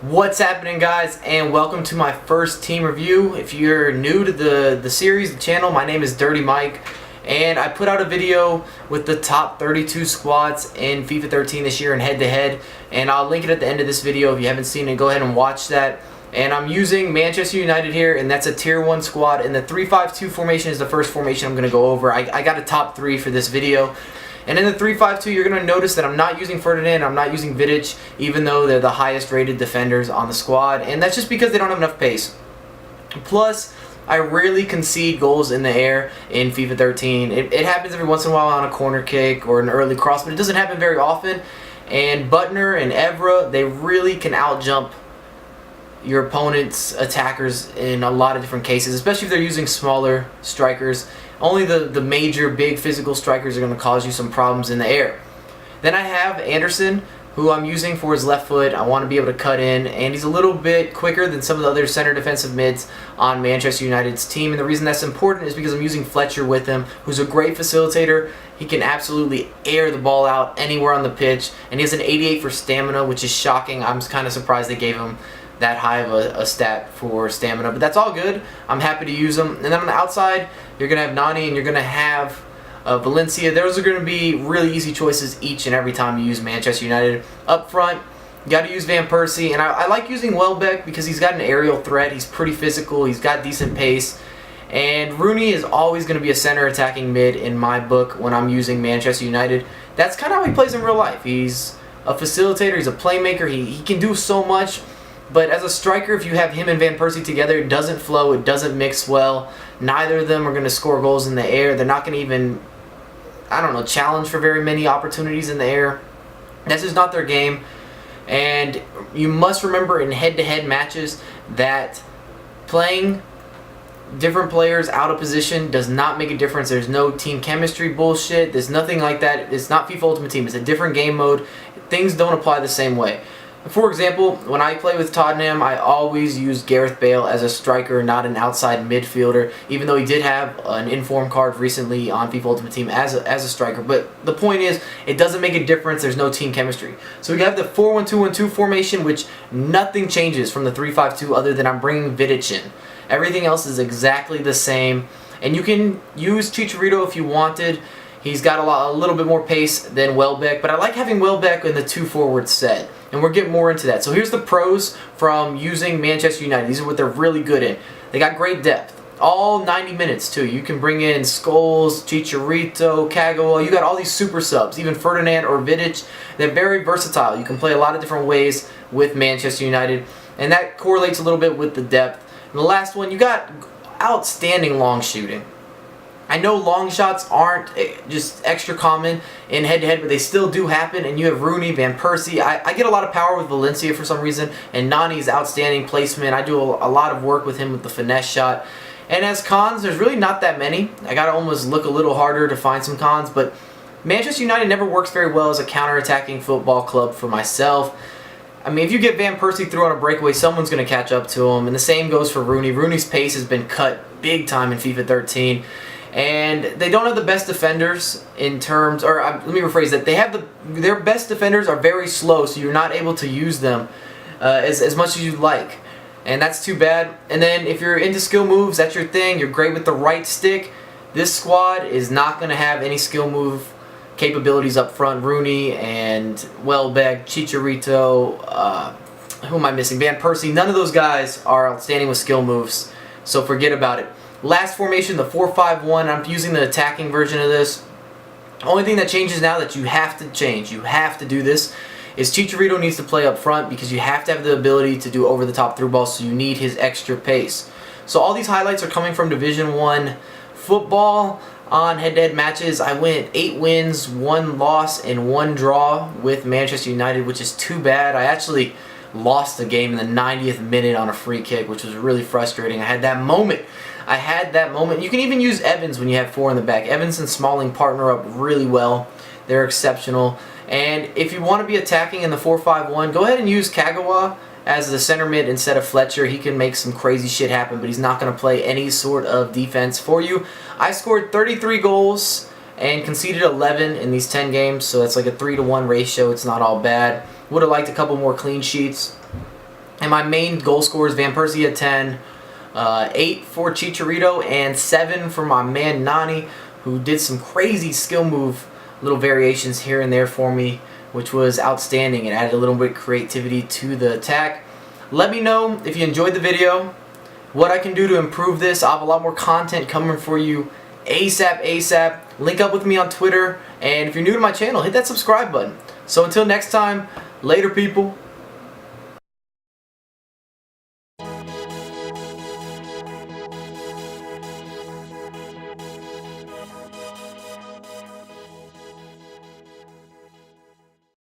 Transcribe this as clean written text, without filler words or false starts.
What's happening, guys, and welcome to my first team review. If you're new to the series, the channel, my name is Dirty Mike, and I put out a video with the top 32 squads in FIFA 13 this year in head-to-head, and I'll link it at the end of this video. If you haven't seen it, go ahead and watch that. And I'm using Manchester United here, and that's a tier 1 squad, and the 3-5-2 formation is the first formation I'm going to go over. I got a top 3 for this video. And in the 3-5-2, you're going to notice that I'm not using Ferdinand, I'm not using Vidic, even though they're the highest rated defenders on the squad. And that's just because they don't have enough pace. Plus, I rarely concede goals in the air in FIFA 13. It happens every once in a while on a corner kick or an early cross, but it doesn't happen very often. And Butner and Evra, they really can outjump your opponent's attackers in a lot of different cases, especially if they're using smaller strikers. Only the major, big physical strikers are going to cause you some problems in the air. Then I have Anderson, who I'm using for his left foot. I want to be able to cut in, and he's a little bit quicker than some of the other center defensive mids on Manchester United's team. And the reason that's important is because I'm using Fletcher with him, who's a great facilitator. He can absolutely air the ball out anywhere on the pitch, and he has an 88 for stamina, which is shocking. I'm kind of surprised they gave him that high of a stat for stamina, but that's all good. I'm happy to use them. And then on the outside, you're going to have Nani and you're going to have Valencia. Those are going to be really easy choices each and every time you use Manchester United. Up front, you got to use Van Persie, and I like using Welbeck because he's got an aerial threat. He's pretty physical. He's got decent pace. And Rooney is always going to be a center attacking mid in my book when I'm using Manchester United. That's kind of how he plays in real life. He's a facilitator. He's a playmaker. He can do so much. But as a striker, if you have him and Van Persie together, it doesn't flow, it doesn't mix well. Neither of them are going to score goals in the air. They're not going to even, challenge for very many opportunities in the air. That's just not their game. And you must remember in head-to-head matches that playing different players out of position does not make a difference. There's no team chemistry bullshit. There's nothing like that. It's not FIFA Ultimate Team. It's a different game mode. Things don't apply the same way. For example, when I play with Tottenham, I always use Gareth Bale as a striker, not an outside midfielder, even though he did have an inform card recently on FIFA Ultimate Team as a striker. But the point is, it doesn't make a difference. There's no team chemistry. So we have the 4-1-2-1-2 formation, which nothing changes from the 3-5-2 other than I'm bringing Vidic in. Everything else is exactly the same. And you can use Chicharito if you wanted. He's got a little bit more pace than Welbeck, but I like having Welbeck in the 2-forward set. And we'll get more into that. So here's the pros from using Manchester United. These are what they're really good in. They got great depth. All 90 minutes, too. You can bring in Scholes, Chicharito, Kagawa. You got all these super subs, even Ferdinand or Vidic. They're very versatile. You can play a lot of different ways with Manchester United. And that correlates a little bit with the depth. And the last one, you got outstanding long shooting. I know long shots aren't just extra common in head-to-head, but they still do happen, and you have Rooney, Van Persie. I get a lot of power with Valencia for some reason, and Nani's outstanding placement. I do a lot of work with him with the finesse shot. And as cons, there's really not that many. I got to almost look a little harder to find some cons, but Manchester United never works very well as a counter-attacking football club for myself. I mean, if you get Van Persie through on a breakaway, someone's going to catch up to him, and the same goes for Rooney. Rooney's pace has been cut big time in FIFA 13. And they don't have the best defenders in terms, or let me rephrase that. They have their best defenders are very slow, so you're not able to use them as much as you'd like. And that's too bad. And then if you're into skill moves, that's your thing. You're great with the right stick. This squad is not going to have any skill move capabilities up front. Rooney and Welbeck, Chicharito, who am I missing? Van Persie. None of those guys are outstanding with skill moves, so forget about it. Last formation, the 4-5-1. I'm using the attacking version of this. Only thing that changes now that you have to change, you have to do this, is Chicharito needs to play up front because you have to have the ability to do over-the-top through balls, so you need his extra pace. So all these highlights are coming from Division 1 football. On head-to-head matches, I went 8 wins, 1 loss, and 1 draw with Manchester United, which is too bad. I actually lost the game in the 90th minute on a free kick, which was really frustrating. I had that moment. You can even use Evans when you have 4 in the back. Evans and Smalling partner up really well. They're exceptional. And if you want to be attacking in the 4-5-1, go ahead and use Kagawa as the center mid instead of Fletcher. He can make some crazy shit happen, but he's not going to play any sort of defense for you. I scored 33 goals and conceded 11 in these 10 games, so that's like a 3-to-1 ratio. It's not all bad. Would have liked a couple more clean sheets. And my main goal scorers, Van Persie at 10, 8 for Chicharito, and 7 for my man Nani, who did some crazy skill move little variations here and there for me, which was outstanding and added a little bit of creativity to the attack. Let me know if you enjoyed the video, what I can do to improve this. I have a lot more content coming for you ASAP. Link up with me on Twitter, and if you're new to my channel, hit that subscribe button. So until next time, later people.